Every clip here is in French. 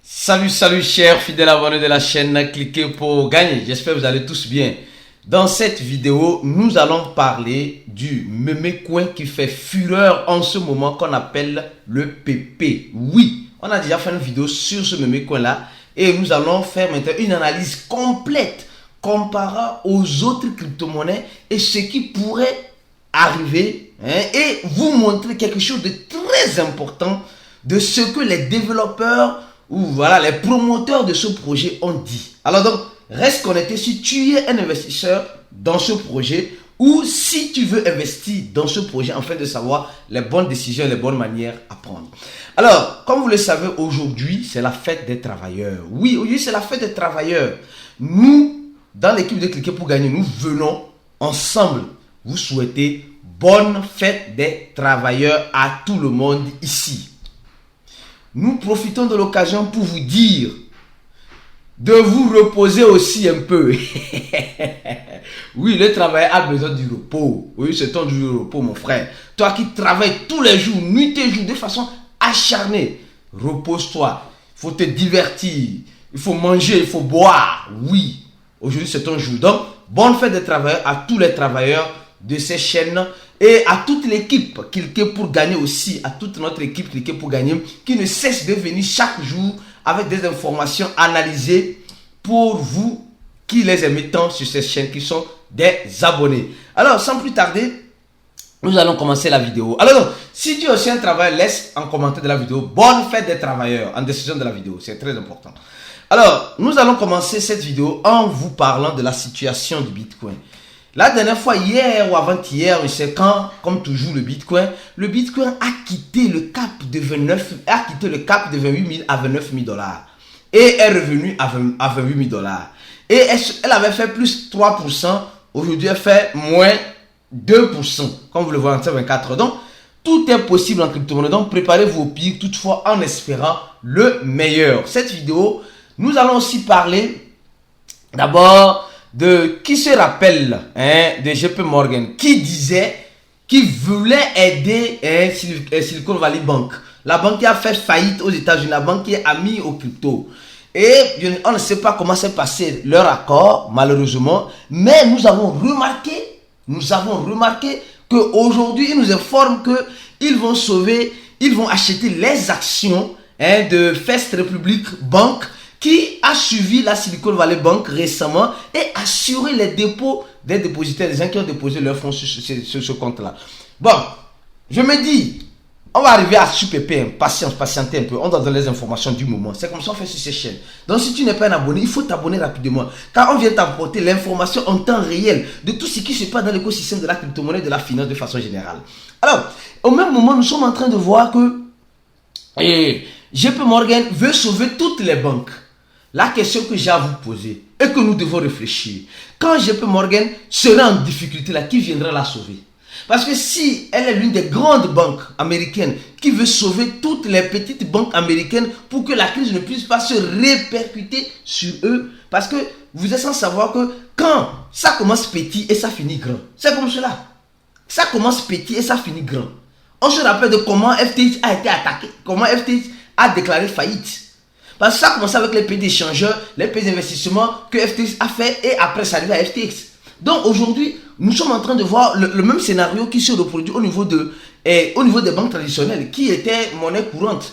Salut chers fidèles abonnés de la chaîne, cliquez pour gagner. J'espère que vous allez tous bien. Dans cette vidéo, nous allons parler du meme coin qui fait fureur en ce moment qu'on appelle le PP. Oui, on a déjà fait une vidéo sur ce meme coin là et nous allons faire maintenant une analyse complète comparant aux autres crypto-monnaies et ce qui pourrait arriver et vous montrer quelque chose de très important de ce que les développeurs ou voilà les promoteurs de ce projet ont dit. Alors donc, reste connecté si tu es un investisseur dans ce projet ou si tu veux investir dans ce projet afin de savoir les bonnes décisions, les bonnes manières à prendre. Alors, comme vous le savez, aujourd'hui, c'est la fête des travailleurs. Oui, aujourd'hui, c'est la fête des travailleurs. Nous, dans l'équipe de Cliquer pour gagner, nous venons ensemble vous souhaiter bonne fête des travailleurs à tout le monde ici. Nous profitons de l'occasion pour vous dire de vous reposer aussi un peu. Oui, le travailleur a besoin du repos. Oui, c'est ton jour de repos, mon frère. Toi qui travailles tous les jours, nuit et jour, de façon acharnée, repose-toi. Il faut te divertir. Il faut manger, il faut boire. Oui, aujourd'hui c'est ton jour. Donc, bonne fête des travailleurs à tous les travailleurs de ces chaînes et à toute l'équipe Cliquer pour gagner aussi, à toute notre équipe Cliquer pour gagner qui ne cesse de venir chaque jour avec des informations analysées pour vous qui les aimez tant sur ces chaînes qui sont des abonnés. Alors sans plus tarder, nous allons commencer la vidéo. Alors si tu es aussi un travailleur, laisse en commentaire de la vidéo bonne fête des travailleurs en description de la vidéo, c'est très important. Alors nous allons commencer cette vidéo en vous parlant de la situation du Bitcoin. La dernière fois, hier ou avant-hier, je sais quand, comme toujours le Bitcoin a quitté le cap de 28 000 à 29 000 dollars et est revenu à 28 000 dollars. Et elle avait fait plus 3%, aujourd'hui elle fait moins 2%, comme vous le voyez en 24 heures. Donc, tout est possible en crypto-monnaie. Donc, préparez-vous au pire, toutefois en espérant le meilleur. Cette vidéo, nous allons aussi parler d'abord de qui se rappelle de JP Morgan qui disait qu'il voulait aider Silicon Valley Bank, la banque qui a fait faillite aux États-Unis, la banque qui est amie aux crypto. Et on ne sait pas comment s'est passé leur accord malheureusement, mais nous avons remarqué qu'aujourd'hui ils nous informent qu'ils vont sauver, ils vont acheter les actions de First Republic Bank qui a suivi la Silicon Valley Bank récemment et assuré les dépôts des dépositaires, des gens qui ont déposé leurs fonds sur ce compte-là. Bon, je me dis, on va arriver à SuperP, patienter un peu, on doit donner les informations du moment. C'est comme ça qu'on fait sur ces chaînes. Donc si tu n'es pas un abonné, il faut t'abonner rapidement. Car on vient t'apporter l'information en temps réel de tout ce qui se passe dans l'écosystème de la crypto-monnaie et de la finance de façon générale. Alors, au même moment, nous sommes en train de voir que JP Morgan veut sauver toutes les banques. La question que j'ai à vous poser et que nous devons réfléchir, quand JP Morgan sera en difficulté là, qui viendra la sauver? Parce que si elle est l'une des grandes banques américaines qui veut sauver toutes les petites banques américaines pour que la crise ne puisse pas se répercuter sur eux, parce que vous êtes sans savoir que quand ça commence petit et ça finit grand, c'est comme cela. Ça commence petit et ça finit grand. On se rappelle de comment FTX a été attaqué, comment FTX a déclaré faillite. Parce que ça a commencé avec les pays d'échangeurs, les pays d'investissement que FTX a fait et après ça arrive à FTX. Donc aujourd'hui, nous sommes en train de voir le même scénario qui se reproduit au niveau des banques traditionnelles qui étaient monnaie courante.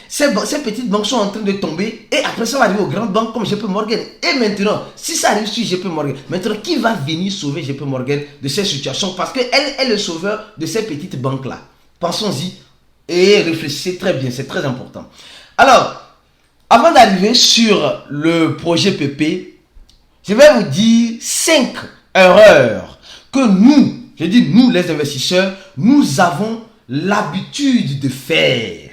Ces petites banques sont en train de tomber et après ça va arriver aux grandes banques comme JP Morgan. Et maintenant, si ça arrive sur JP Morgan, maintenant qui va venir sauver JP Morgan de cette situation? Parce qu'elle est le sauveur de ces petites banques-là. Pensons-y et réfléchissez très bien, c'est très important. Alors, avant d'arriver sur le projet PP, je vais vous dire 5 erreurs que nous, je dis nous les investisseurs, nous avons l'habitude de faire.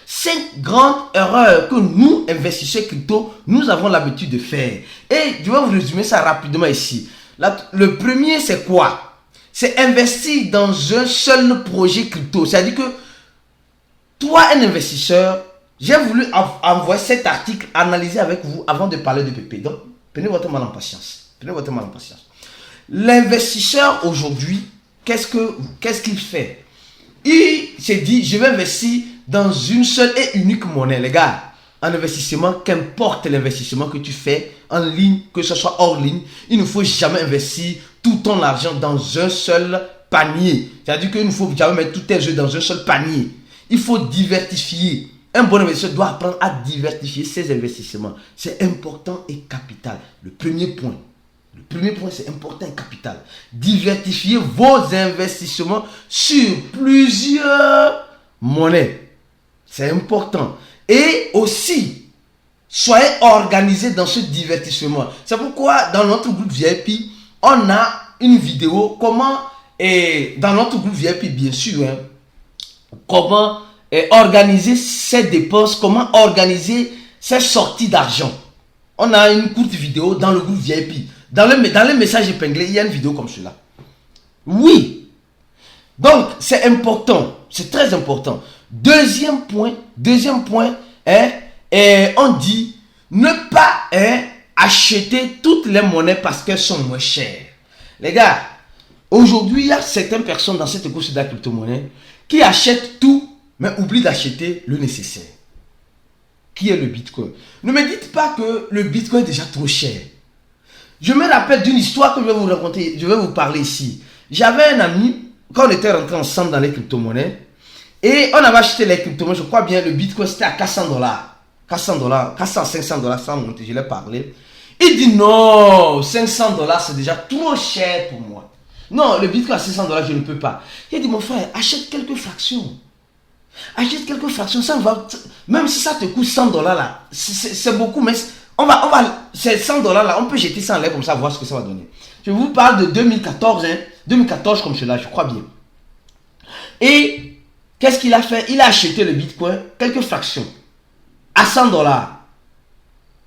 5 grandes erreurs que nous, investisseurs crypto, nous avons l'habitude de faire. Et je vais vous résumer ça rapidement ici. Le premier, c'est quoi? C'est investir dans un seul projet crypto. C'est-à-dire que toi, un investisseur, j'ai voulu envoyer cet article analysé avec vous avant de parler de PP. Donc, prenez votre mal en patience. L'investisseur aujourd'hui, qu'est-ce qu'il fait? Il s'est dit, je vais investir dans une seule et unique monnaie, les gars. en investissement, qu'importe l'investissement que tu fais en ligne, que ce soit hors ligne, il ne faut jamais investir tout ton argent dans un seul panier. C'est-à-dire qu'il ne faut jamais mettre tous tes œufs dans un seul panier. Il faut diversifier. Un bon investisseur doit apprendre à diversifier ses investissements. C'est important et capital. Le premier point, c'est important et capital. Diversifiez vos investissements sur plusieurs monnaies. C'est important. Et aussi, soyez organisés dans ce divertissement. C'est pourquoi dans notre groupe VIP, on a une vidéo comment, et dans notre groupe VIP bien sûr, comment organiser ses dépenses, comment organiser ses sorties d'argent. On a une courte vidéo dans le groupe VIP. Dans les messages épinglés, il y a une vidéo comme cela. Oui. Donc, c'est important. C'est très important. Deuxième point, on dit ne pas acheter toutes les monnaies parce qu'elles sont moins chères. Les gars, aujourd'hui, il y a certaines personnes dans cette course de la crypto-monnaie qui achètent tout, mais oublient d'acheter le nécessaire. Qui est le Bitcoin? Ne me dites pas que le Bitcoin est déjà trop cher. Je me rappelle d'une histoire que je vais vous raconter, je vais vous parler ici. J'avais un ami, quand on était rentrés ensemble dans les crypto-monnaies, et on avait acheté les crypto-monnaies, je crois bien, le Bitcoin c'était à $400. 400, 500 $, ça monte, je l'ai parlé. Il dit non, 500 $, c'est déjà trop cher pour moi. Non, le Bitcoin à 500 $, je ne peux pas. Il dit, mon frère, achète quelques fractions. Achète quelques fractions, ça va, même si ça te coûte 100 $ là, c'est beaucoup, mais c'est 100 $ là, on peut jeter ça en l'air comme ça, voir ce que ça va donner. Je vous parle de 2014, 2014 comme cela, je crois bien. Et qu'est-ce qu'il a fait? Il a acheté le Bitcoin, quelques fractions, à 100 $.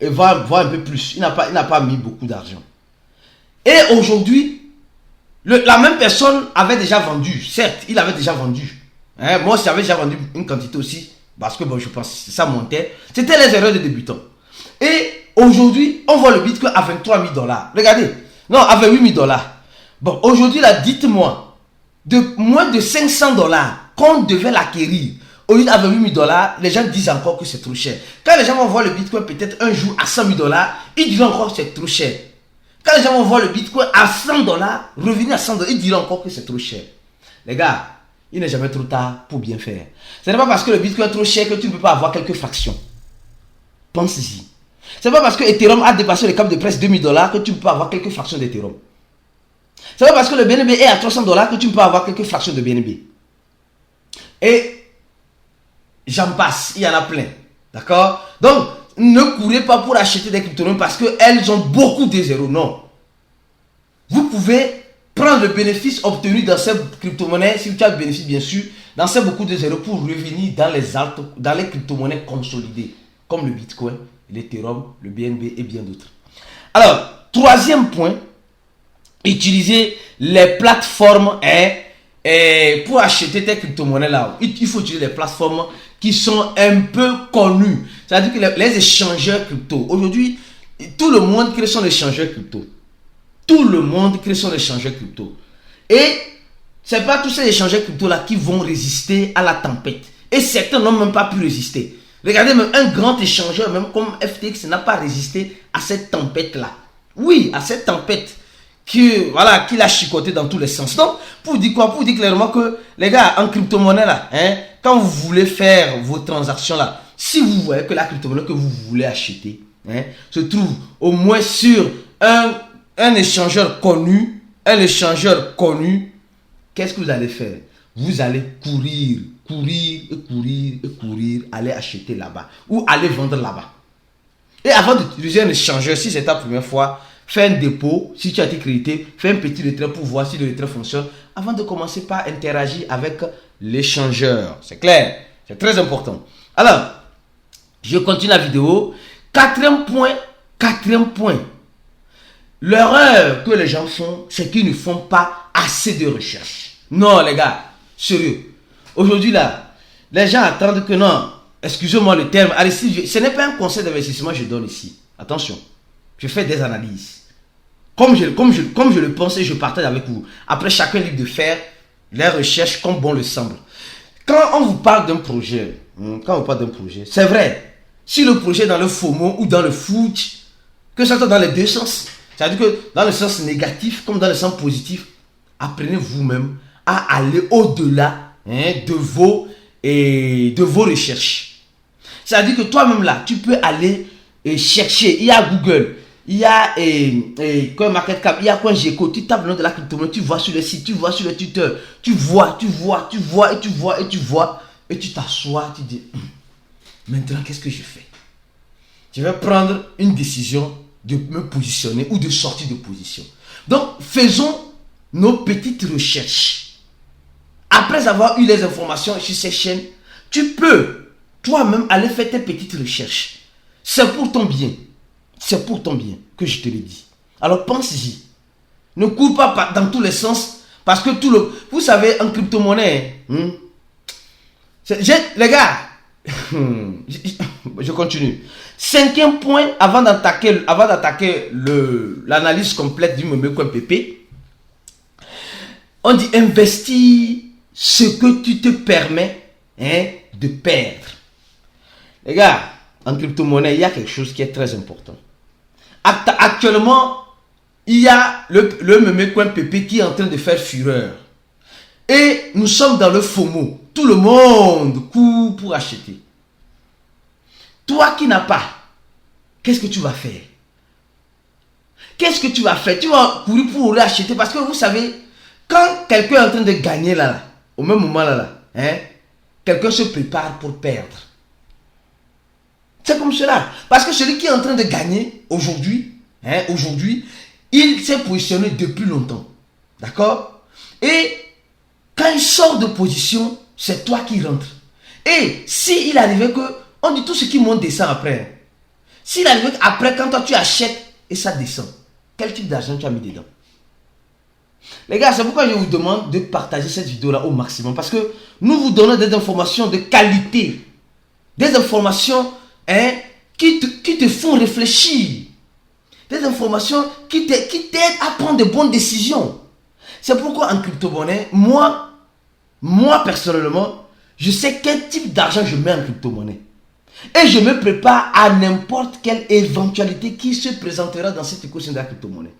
Et voire un peu plus, il n'a pas mis beaucoup d'argent. Et aujourd'hui, la même personne avait déjà vendu, certes, il avait déjà vendu. Moi, j'avais déjà vendu une quantité aussi, parce que bon, je pense que ça montait. C'était les erreurs de débutants. Et aujourd'hui, on voit le Bitcoin à 23 000 $. Regardez, non, à 28 000 $. Bon, aujourd'hui, là, dites-moi, de moins de 500 $ qu'on devait l'acquérir, au lieu de 28 000 $, les gens disent encore que c'est trop cher. Quand les gens vont voir le Bitcoin peut-être un jour à 100 000 $, ils diront encore que c'est trop cher. Quand les gens vont voir le Bitcoin à 100 $, revenir à 100 $, ils diront encore que c'est trop cher. Les gars, il n'est jamais trop tard pour bien faire. Ce n'est pas parce que le Bitcoin est trop cher que tu ne peux pas avoir quelques fractions. Pense-y. Ce n'est pas parce que Ethereum a dépassé le cap de presque 2000 $ que tu ne peux pas avoir quelques fractions d'Ethereum. Ce n'est pas parce que le BNB est à 300 $ que tu ne peux pas avoir quelques fractions de BNB. Et j'en passe, il y en a plein. D'accord? Donc, ne courez pas pour acheter des crypto-monnaies parce qu'elles ont beaucoup de zéros. Non. Vous pouvez prendre le bénéfice obtenu dans ces crypto-monnaies, si tu as le bénéfice bien sûr, dans ces beaucoup de zéros pour revenir dans les crypto-monnaies consolidées, comme le Bitcoin, l'Ethereum, le BNB et bien d'autres. Alors, troisième point, utiliser les plateformes pour acheter tes crypto-monnaies là. Il faut utiliser les plateformes qui sont un peu connues. C'est-à-dire que les échangeurs crypto. Aujourd'hui, tout le monde crée son échangeur crypto. Tout le monde crée son échangeur crypto. Et ce n'est pas tous ces échangeurs crypto là qui vont résister à la tempête. Et certains n'ont même pas pu résister. Regardez, même un grand échangeur, même comme FTX, n'a pas résisté à cette tempête là. Oui, à cette tempête qui l'a chicoté dans tous les sens. Donc, pour dire quoi? Pour dire clairement que, les gars, en crypto-monnaie là, quand vous voulez faire vos transactions là, si vous voyez que la crypto-monnaie que vous voulez acheter se trouve au moins sur un échangeur connu, qu'est-ce que vous allez faire? Vous allez courir, aller acheter là-bas ou aller vendre là-bas. Et avant d'utiliser un échangeur, si c'est ta première fois, fais un dépôt, si tu as été crédité, fais un petit retrait pour voir si le retrait fonctionne avant de commencer par interagir avec l'échangeur. C'est clair? C'est très important. Alors, je continue la vidéo. Quatrième point. L'erreur que les gens font, c'est qu'ils ne font pas assez de recherche. Non, les gars, sérieux. Aujourd'hui, là, les gens attendent que non, excusez-moi le terme, allez, ce n'est pas un conseil d'investissement que je donne ici. Attention, je fais des analyses. Comme je le pense et je partage avec vous. Après, chacun est libre de faire les recherches comme bon le semble. Quand on vous parle d'un projet, c'est vrai, si le projet est dans le FOMO ou dans le foot, que ça soit dans les deux sens. C'est-à-dire que dans le sens négatif comme dans le sens positif, apprenez vous-même à aller au-delà de vos recherches. C'est-à-dire que toi-même là, tu peux aller chercher. Il y a Google, il y a MarketCap, il y a CoinGecko. Tu tapes le nom de la crypto-monnaie, tu vois sur le site, tu vois sur le Twitter, tu vois, et tu t'assois, tu dis, maintenant qu'est-ce que je fais? Je vais prendre une décision de me positionner ou de sortir de position. Donc, faisons nos petites recherches. Après avoir eu les informations sur ces chaînes, tu peux toi-même aller faire tes petites recherches. C'est pour ton bien. C'est pour ton bien que je te le dis. Alors pense-y. Ne cours pas dans tous les sens parce que vous savez, en crypto-monnaie, les gars, je continue. 5e point avant d'attaquer l'analyse complète du Memecoin PP. On dit investir ce que tu te permets de perdre. Les gars, en crypto-monnaie, il y a quelque chose qui est très important. Actuellement, il y a le Memecoin PP qui est en train de faire fureur. Et nous sommes dans le FOMO. Tout le monde court pour acheter. Toi qui n'as pas, qu'est-ce que tu vas faire? Qu'est-ce que tu vas faire? Tu vas courir pour acheter parce que vous savez, quand quelqu'un est en train de gagner là, au même moment là, quelqu'un se prépare pour perdre. C'est comme cela. Parce que celui qui est en train de gagner aujourd'hui, il s'est positionné depuis longtemps. D'accord? Et quand il sort de position, c'est toi qui rentres. Et s'il arrivait que, on dit tout ce qui monte descend après. S'il arrivait qu'après, quand toi tu achètes et ça descend, quel type d'argent tu as mis dedans? Les gars, c'est pourquoi je vous demande de partager cette vidéo-là au maximum. Parce que nous vous donnons des informations de qualité. Des informations qui te font réfléchir. Des informations qui t'aident à prendre de bonnes décisions. C'est pourquoi en crypto-monnaie, moi personnellement, je sais quel type d'argent je mets en crypto-monnaie. Et je me prépare à n'importe quelle éventualité qui se présentera dans cette écosystème de la crypto-monnaie.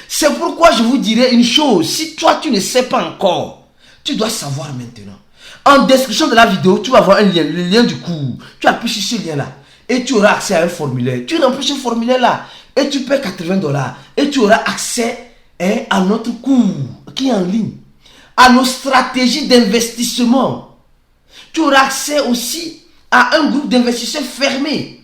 C'est pourquoi je vous dirai une chose. Si toi tu ne sais pas encore, tu dois savoir maintenant. En description de la vidéo, tu vas voir un lien, le lien du cours. Tu appuies sur ce lien-là et tu auras accès à un formulaire. Tu remplis ce formulaire-là et tu paies $80 et tu auras accès à notre cours qui est en ligne, à nos stratégies d'investissement. Tu auras accès aussi à un groupe d'investisseurs fermé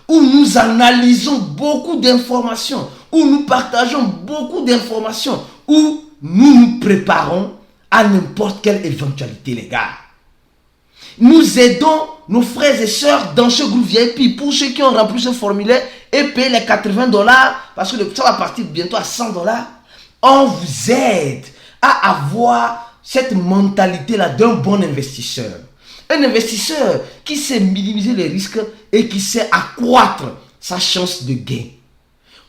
où nous analysons beaucoup d'informations, où nous partageons beaucoup d'informations, où nous nous préparons à n'importe quelle éventualité, les gars. Nous aidons nos frères et sœurs dans ce groupe VIP pour ceux qui ont rempli ce formulaire et payé les $80 parce que ça va partir bientôt à $100. On vous aide à avoir cette mentalité-là d'un bon investisseur. Un investisseur qui sait minimiser les risques et qui sait accroître sa chance de gain.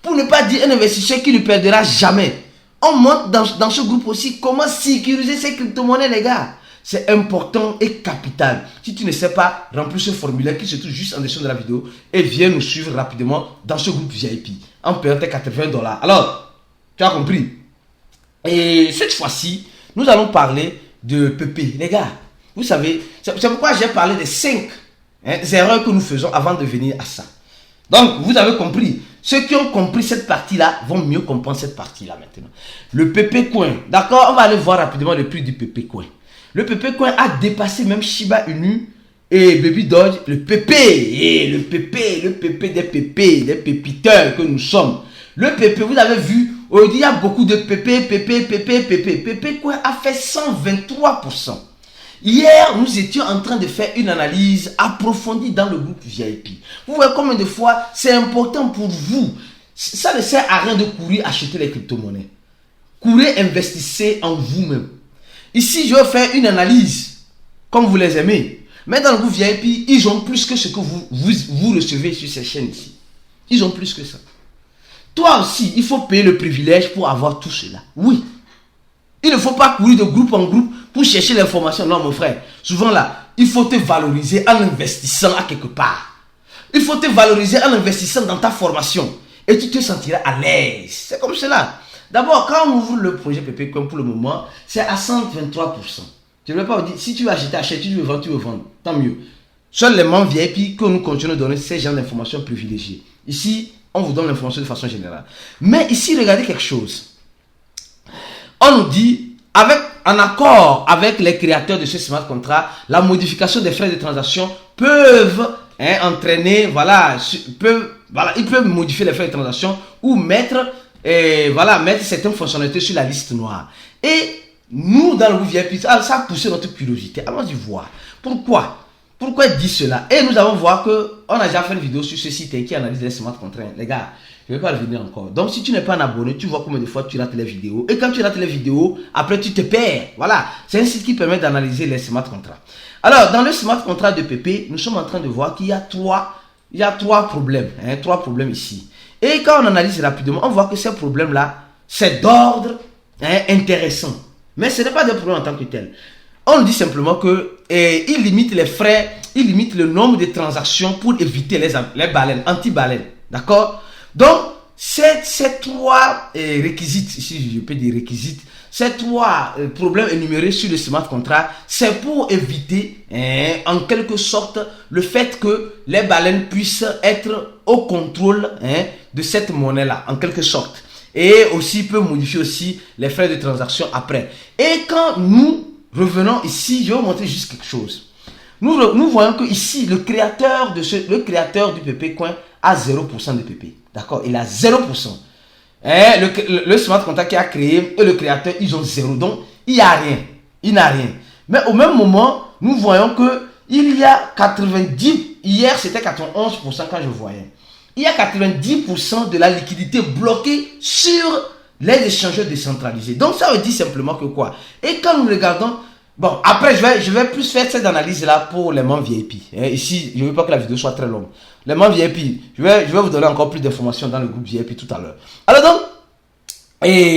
Pour ne pas dire un investisseur qui ne perdra jamais. On montre dans ce groupe aussi comment sécuriser ces crypto-monnaies, les gars. C'est important et capital. Si tu ne sais pas, remplis ce formulaire qui se trouve juste en dessus de la vidéo et viens nous suivre rapidement dans ce groupe VIP en payant tes $80. Alors, tu as compris? Et cette fois-ci, nous allons parler de PP. Les gars, vous savez, c'est pourquoi j'ai parlé des 5 erreurs que nous faisons avant de venir à ça. Donc, vous avez compris. Ceux qui ont compris cette partie-là vont mieux comprendre cette partie-là maintenant. Le PP Coin. D'accord, on va aller voir rapidement le prix du PP Coin. Le PP Coin a dépassé même Shiba Inu et Baby Doge. Le PP des pépiteurs que nous sommes. Le PP, vous avez vu, il y a beaucoup de PP. PP Coin a fait 123%. Hier, nous étions en train de faire une analyse approfondie dans le groupe VIP. Vous voyez combien de fois c'est important pour vous. Ça ne sert à rien de courir acheter les crypto-monnaies. Courez, investissez en vous-même. Ici, je vais faire une analyse, comme vous les aimez. Mais dans le groupe VIP, ils ont plus que ce que vous recevez sur ces chaînes ici. Ils ont plus que ça. Toi aussi, il faut payer le privilège pour avoir tout cela. Oui. Il ne faut pas courir de groupe en groupe pour chercher l'information. Non, mon frère. Souvent là, il faut te valoriser en investissant à quelque part. Il faut te valoriser en investissant dans ta formation. Et tu te sentiras à l'aise. C'est comme cela. D'abord, quand on ouvre le projet PP Coin pour le moment, c'est à 123%. Je ne vais pas vous dire, si tu veux acheter, achète, tu veux vendre, tant mieux. Seuls les membres VIP que nous continuons de donner ces genres d'informations privilégiées. Ici, on vous donne l'information de façon générale. Mais ici, regardez quelque chose. On nous dit, en accord avec les créateurs de ce smart contract, la modification des frais de transaction peuvent entraîner, ils peuvent modifier les frais de transaction ou mettre certaines fonctionnalités sur la liste noire. Et nous, dans le groupe VIP, ça a poussé notre curiosité. Allons-y voir. Pourquoi il dit cela? Et nous allons voir qu'on a déjà fait une vidéo sur ce site qui analyse les smart contracts. Les gars, je ne vais pas revenir encore. Donc, si tu n'es pas un abonné, tu vois combien de fois tu rates les vidéos. Et quand tu rates les vidéos, après tu te perds. Voilà. C'est un site qui permet d'analyser les smart contracts. Alors, dans le smart contract de PP, nous sommes en train de voir qu'il y a trois problèmes. Trois problèmes ici. Et quand on analyse rapidement, on voit que ces problèmes-là, c'est d'ordre intéressant. Mais ce n'est pas des problèmes en tant que tel. On dit simplement que il limite les frais, il limite le nombre de transactions pour éviter les baleines, anti-baleines. D'accord? Donc, ces trois réquisites, si je peux dire réquisites, ces trois problèmes énumérés sur le smart contract, c'est pour éviter en quelque sorte le fait que les baleines puissent être au contrôle de cette monnaie-là, en quelque sorte. Et aussi peut modifier aussi les frais de transaction après. Et quand nous revenons ici, je vais vous montrer juste quelque chose. Nous voyons que ici, le créateur du PP Coin a 0% de PP. D'accord? Il a 0%. Le smart contract qui a créé et le créateur, ils ont 0. Donc, il n'y a rien. Il n'a rien. Mais au même moment, nous voyons que il y a 90. Hier, c'était 91% quand je voyais. Il y a 90% de la liquidité bloquée sur les échangeurs décentralisés. Donc, ça veut dire simplement que quoi? Et quand nous regardons, bon, après, je vais plus faire cette analyse-là pour les membres VIP. Ici, je ne veux pas que la vidéo soit très longue. Les membres VIP, je vais vous donner encore plus d'informations dans le groupe VIP tout à l'heure. Alors donc,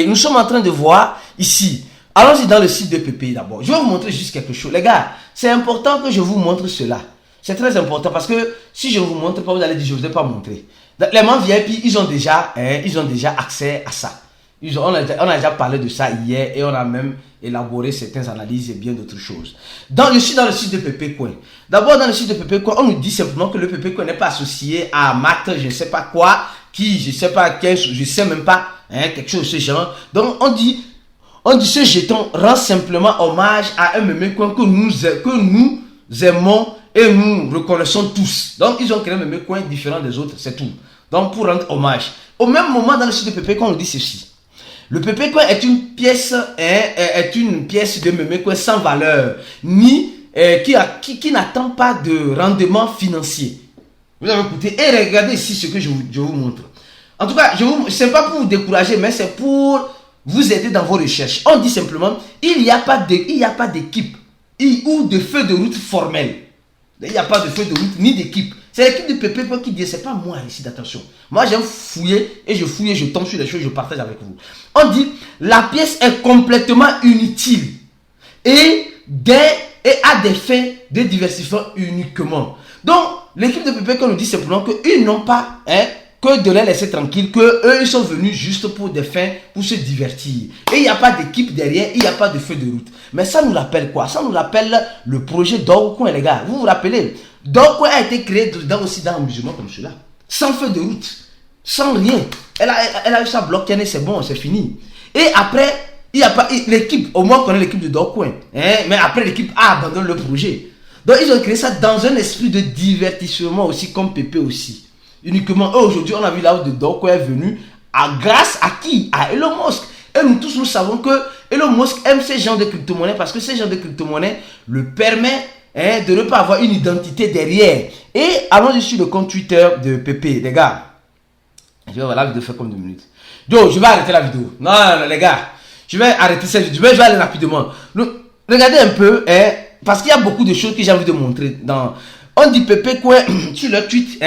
nous sommes en train de voir ici. Allons-y dans le site de PP d'abord. Je vais vous montrer juste quelque chose. Les gars, c'est important que je vous montre cela. C'est très important parce que si je ne vous montre pas, vous allez dire je ne vous ai pas montré. Les membres VIP, ils ont déjà accès à ça. On a déjà parlé de ça hier et on a même élaboré certaines analyses et bien d'autres choses. Je suis dans le site de PP Coin. D'abord, dans le site de PP Coin, on nous dit simplement que le PP Coin n'est pas associé à Matt, je ne sais pas quoi, je ne sais pas quel, je ne sais même pas, quelque chose de ce genre. Donc, on dit ce jeton rend simplement hommage à un meme coin que nous aimons et nous reconnaissons tous. Donc, ils ont créé un meme coin différent des autres, c'est tout. Donc, pour rendre hommage. Au même moment, dans le site de PP Coin, on nous dit ceci. Le PP Coin est une pièce de meme coin sans valeur, qui n'attend pas de rendement financier. Vous avez écouté et regardez ici ce que je vous montre. En tout cas, ce n'est pas pour vous décourager, mais c'est pour vous aider dans vos recherches. On dit simplement, il n'y a pas d'équipe ou de feu de route formel. Il n'y a pas de feu de route ni d'équipe. C'est l'équipe du PP qui dit, c'est pas moi ici, d'attention. Moi, j'aime fouiller et je tombe sur les choses, je partage avec vous. On dit, la pièce est complètement inutile et a des fins de diversifiant uniquement. Donc, l'équipe de PP nous dit simplement qu'ils n'ont pas que de les laisser tranquilles, qu'eux, ils sont venus juste pour des fins, pour se divertir. Et il n'y a pas d'équipe derrière, il n'y a pas de feu de route. Mais ça nous rappelle quoi? Ça nous rappelle le projet Dogecoin, les gars. Vous vous rappelez? Dogecoin a été créé aussi dans un musulman comme cela. Sans feu de route, sans rien. Elle a eu sa blockchain et c'est bon, c'est fini. Et après, il n'y a pas l'équipe, au moins on connaît l'équipe de Dogecoin. Mais après, l'équipe a abandonné le projet. Donc, ils ont créé ça dans un esprit de divertissement aussi, comme PP aussi. Uniquement, aujourd'hui, on a vu là où de Dogecoin est venu grâce à qui? À Elon Musk. Et nous tous, nous savons que Elon Musk aime ces genres de crypto-monnaies parce que ces genres de crypto-monnaies le permet de ne pas avoir une identité derrière. Et allons sur le compte Twitter de PP, les gars. Je vais voir la vidéo faire comme 2 minutes. Donc, je vais arrêter la vidéo. Non, les gars. Je vais arrêter cette vidéo. Je vais aller rapidement. Regardez un peu, parce qu'il y a beaucoup de choses que j'ai envie de montrer dans... On dit PP quoi sur leur tweet,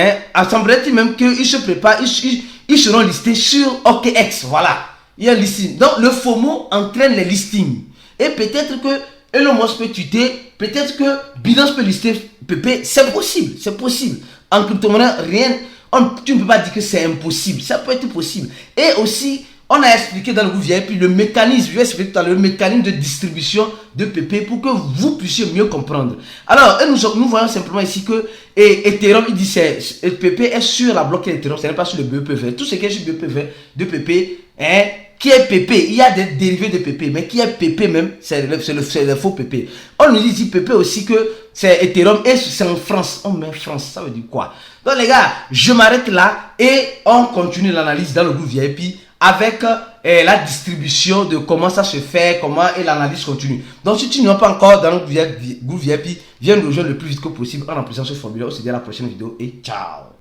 semblerait-il même qu'ils se préparent, ils seront listés sur OKX, voilà. Il y a un listing. Donc le FOMO entraîne les listings. Et peut-être que Elon Musk peut tweeter, peut-être que Binance peut lister PP, c'est possible, c'est possible. En crypto-monnaie, rien, tu ne peux pas dire que c'est impossible. Ça peut être possible. Et aussi, on a expliqué dans le groupe VIP le mécanisme, je vais expliquer tout à l'heure, le mécanisme de distribution de PP pour que vous puissiez mieux comprendre. Alors, nous voyons simplement ici que Ethereum, il dit que PP est sur la blockchain Ethereum, ce n'est pas sur le BEP20. Tout ce qui est sur BEP20 de PP, qui est PP, il y a des dérivés de PP, mais qui est PP même, c'est le faux PP. On nous dit ici PP aussi que c'est Ethereum et c'est en France. On met France, ça veut dire quoi? Donc les gars, je m'arrête là et on continue l'analyse dans le groupe VIP avec la distribution de comment ça se fait, comment et l'analyse continue. Donc si tu n'es pas encore dans le groupe VIP, viens nous rejoindre le plus vite que possible en remplissant ce formulaire. On se dit à la prochaine vidéo et ciao.